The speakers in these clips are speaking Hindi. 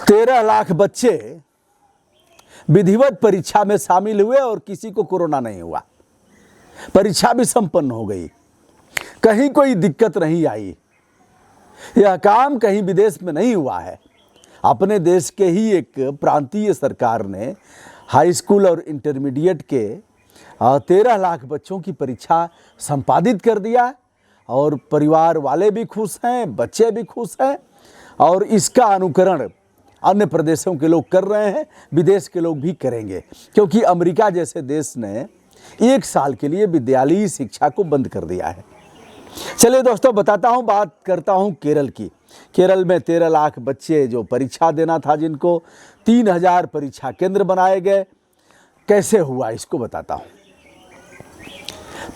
13 लाख बच्चे विधिवत परीक्षा में शामिल हुए और किसी को कोरोना नहीं हुआ। परीक्षा भी संपन्न हो गई, कहीं कोई दिक्कत नहीं आई। यह काम कहीं विदेश में नहीं हुआ है, अपने देश के ही एक प्रांतीय सरकार ने हाई स्कूल और इंटरमीडिएट के 13 लाख बच्चों की परीक्षा संपादित कर दिया और परिवार वाले भी खुश हैं, बच्चे भी खुश हैं और इसका अनुकरण अन्य प्रदेशों के लोग कर रहे हैं, विदेश के लोग भी करेंगे, क्योंकि अमेरिका जैसे देश ने 1 साल के लिए विद्यालयी शिक्षा को बंद कर दिया है। चलिए दोस्तों, बात करता हूँ केरल की। केरल में 13 लाख बच्चे जो परीक्षा देना था, जिनको 3000 परीक्षा केंद्र बनाए गए। कैसे हुआ इसको बताता हूँ।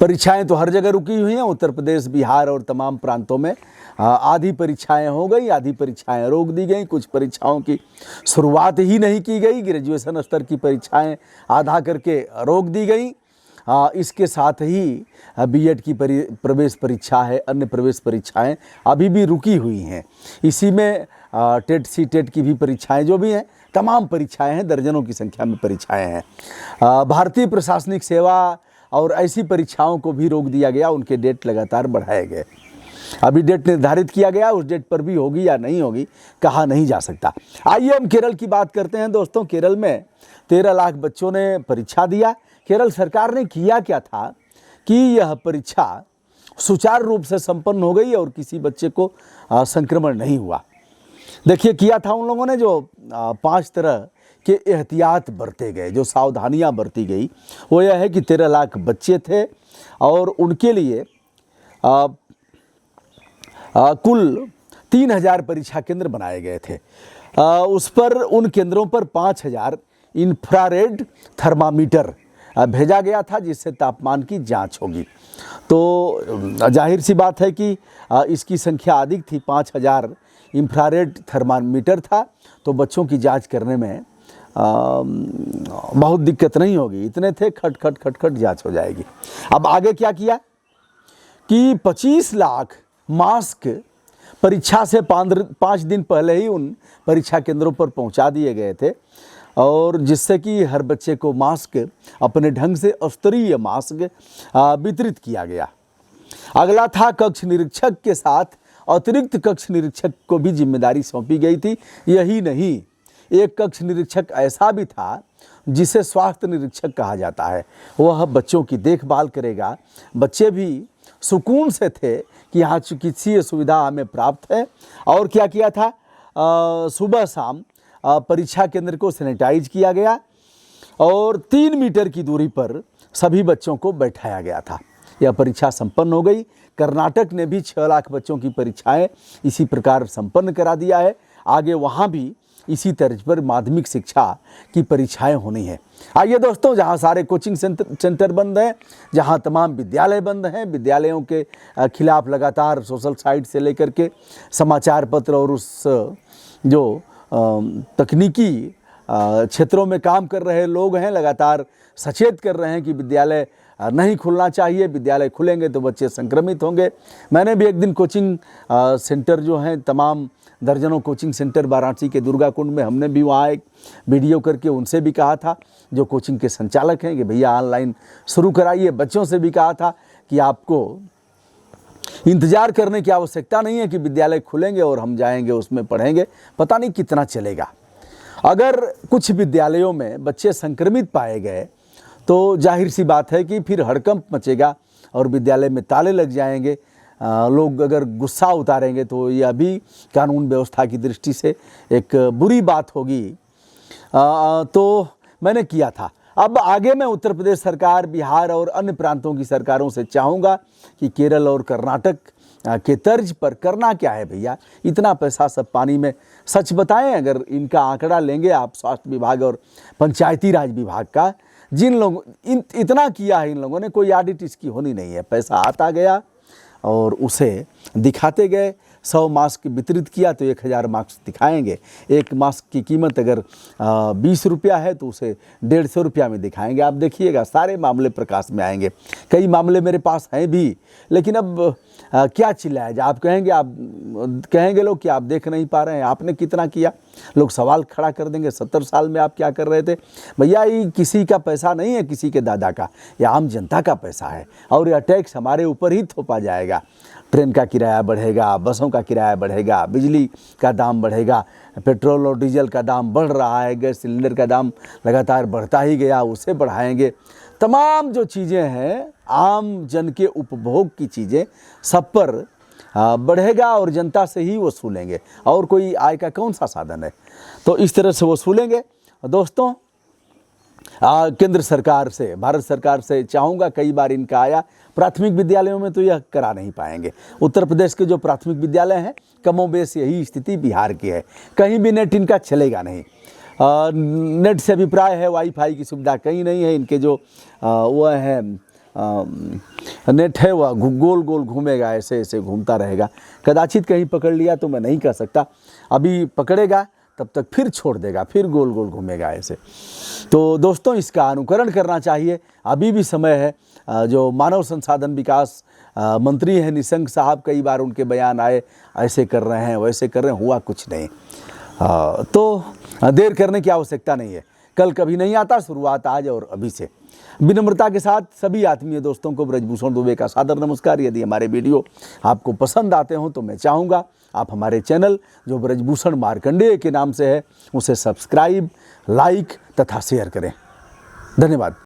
परीक्षाएं तो हर जगह रुकी हुई हैं, उत्तर प्रदेश, बिहार और तमाम प्रांतों में आधी परीक्षाएं हो गई, आधी परीक्षाएं रोक दी गई, कुछ परीक्षाओं की शुरुआत ही नहीं की गई। ग्रेजुएशन स्तर की परीक्षाएं आधा करके रोक दी गई। इसके साथ ही बीएड की प्रवेश परीक्षा है, अन्य प्रवेश परीक्षाएं अभी भी रुकी हुई हैं। इसी में टेट सीटेट की भी परीक्षाएं जो भी हैं, तमाम परीक्षाएं हैं, दर्जनों की संख्या में परीक्षाएं हैं। भारतीय प्रशासनिक सेवा और ऐसी परीक्षाओं को भी रोक दिया गया, उनके डेट लगातार बढ़ाए गए। अभी डेट निर्धारित किया गया, उस डेट पर भी होगी या नहीं होगी कहा नहीं जा सकता। आइए हम केरल की बात करते हैं दोस्तों। केरल में 13 लाख बच्चों ने परीक्षा दिया। केरल सरकार ने किया क्या था कि यह परीक्षा सुचारू रूप से संपन्न हो गई और किसी बच्चे को संक्रमण नहीं हुआ। देखिए, किया था उन लोगों ने जो 5 तरह के एहतियात बरते गए, जो सावधानियां बरती गई, वो यह है कि 13 लाख बच्चे थे और उनके लिए कुल 3000 परीक्षा केंद्र बनाए गए थे। उस पर उन केंद्रों पर 5000 इंफ्रारेड थर्मामीटर भेजा गया था, जिससे तापमान की जांच होगी। तो जाहिर सी बात है कि इसकी संख्या अधिक थी, 5000 इंफ्रारेड थर्मामीटर था, तो बच्चों की जांच करने में बहुत दिक्कत नहीं होगी। इतने थे, खट खट खट खट जांच हो जाएगी। अब आगे क्या किया कि 25 लाख मास्क परीक्षा से 5 दिन पहले ही उन परीक्षा केंद्रों पर पहुंचा दिए गए थे, और जिससे कि हर बच्चे को मास्क, अपने ढंग से स्तरीय मास्क वितरित किया गया। अगला था कक्ष निरीक्षक के साथ अतिरिक्त कक्ष निरीक्षक को भी जिम्मेदारी सौंपी गई थी। यही नहीं, एक कक्ष निरीक्षक ऐसा भी था जिसे स्वास्थ्य निरीक्षक कहा जाता है। वह बच्चों की देखभाल करेगा। बच्चे भी सुकून से थे कि यहाँ चिकित्सीय सुविधा हमें प्राप्त है। और क्या किया था, सुबह शाम परीक्षा केंद्र को सैनिटाइज किया गया और 3 मीटर की दूरी पर सभी बच्चों को बैठाया गया था। यह परीक्षा संपन्न हो गई। कर्नाटक ने भी 6 लाख बच्चों की परीक्षाएं इसी प्रकार संपन्न करा दिया है। आगे वहाँ भी इसी तर्ज पर माध्यमिक शिक्षा की परीक्षाएं होनी है। आइए दोस्तों, जहां सारे कोचिंग सेंटर बंद हैं, जहां तमाम विद्यालय बंद हैं, विद्यालयों के खिलाफ लगातार सोशल साइट से लेकर के समाचार पत्र और उस जो तकनीकी क्षेत्रों में काम कर रहे लोग हैं, लगातार सचेत कर रहे हैं कि विद्यालय नहीं खुलना चाहिए, विद्यालय खुलेंगे तो बच्चे संक्रमित होंगे। मैंने भी एक दिन कोचिंग सेंटर जो हैं, तमाम दर्जनों कोचिंग सेंटर वाराणसी के दुर्गा कुंड में, हमने भी वहाँ एक वीडियो करके उनसे भी कहा था, जो कोचिंग के संचालक हैं, कि भैया ऑनलाइन शुरू कराइए। बच्चों से भी कहा था कि आपको इंतज़ार करने की आवश्यकता नहीं है कि विद्यालय खुलेंगे और हम जाएंगे उसमें पढ़ेंगे, पता नहीं कितना चलेगा। अगर कुछ विद्यालयों में बच्चे संक्रमित पाए गए तो जाहिर सी बात है कि फिर हड़कंप मचेगा और विद्यालय में ताले लग जाएंगे। लोग अगर गुस्सा उतारेंगे तो यह भी कानून व्यवस्था की दृष्टि से एक बुरी बात होगी। तो मैंने किया था। अब आगे मैं उत्तर प्रदेश सरकार, बिहार और अन्य प्रांतों की सरकारों से चाहूँगा कि केरल और कर्नाटक के तर्ज पर करना क्या है भैया, इतना पैसा सब पानी में। सच बताएं, अगर इनका आंकड़ा लेंगे आप स्वास्थ्य विभाग और पंचायती राज विभाग का, जिन लोगों इतना किया है इन लोगों ने, कोई ऑडिट इसकी होनी नहीं है। पैसा आता गया और उसे दिखाते गए। 100 मास्क वितरित किया तो 1000 मास्क दिखाएंगे। एक मास्क की कीमत अगर 20 रुपया है तो उसे 150 रुपया में दिखाएंगे। आप देखिएगा सारे मामले प्रकाश में आएंगे। कई मामले मेरे पास हैं भी, लेकिन अब क्या चिल्लाया जाए। आप कहेंगे लोग कि आप देख नहीं पा रहे हैं, आपने कितना किया। लोग सवाल खड़ा कर देंगे 70 साल में आप क्या कर रहे थे। भैया ये किसी का पैसा नहीं है, किसी के दादा का, ये आम जनता का पैसा है और यह टैक्स हमारे ऊपर ही थोपा जाएगा। ट्रेन का किराया बढ़ेगा, बसों का किराया बढ़ेगा, बिजली का दाम बढ़ेगा, पेट्रोल और डीजल का दाम बढ़ रहा है, गैस सिलेंडर का दाम लगातार बढ़ता ही गया, उसे बढ़ाएंगे। तमाम जो चीज़ें हैं आम जन के उपभोग की चीज़ें सब पर बढ़ेगा और जनता से ही वसूलेंगे, और कोई आय का कौन सा साधन है। तो इस तरह से वसूलेंगे। दोस्तों केंद्र सरकार से, भारत सरकार से चाहूँगा, कई बार इनका आया, प्राथमिक विद्यालयों में तो यह करा नहीं पाएंगे। उत्तर प्रदेश के जो प्राथमिक विद्यालय हैं कमोबेश यही स्थिति बिहार की है, कहीं भी नेट इनका चलेगा नहीं। नेट से अभिप्राय है वाईफाई की सुविधा कहीं नहीं है। इनके जो वह है नेट है वह गोल गोल घूमेगा, ऐसे ऐसे घूमता रहेगा। कदाचित कहीं पकड़ लिया तो मैं नहीं कह सकता, अभी पकड़ेगा तब तक फिर छोड़ देगा, फिर गोल गोल घूमेगा ऐसे। तो दोस्तों इसका अनुकरण करना चाहिए, अभी भी समय है। जो मानव संसाधन विकास मंत्री हैं निशंक साहब, कई बार उनके बयान आए, ऐसे कर रहे हैं वैसे कर रहे हैं, हुआ कुछ नहीं। तो देर करने की आवश्यकता नहीं है, कल कभी नहीं आता, शुरुआत आज और अभी से। विनम्रता के साथ सभी आत्मीय दोस्तों को ब्रजभूषण दुबे का सादर नमस्कार। यदि हमारे वीडियो आपको पसंद आते हों तो मैं चाहूँगा आप हमारे चैनल जो ब्रजभूषण मार्कंडेय के नाम से है उसे सब्सक्राइब, लाइक तथा शेयर करें। धन्यवाद।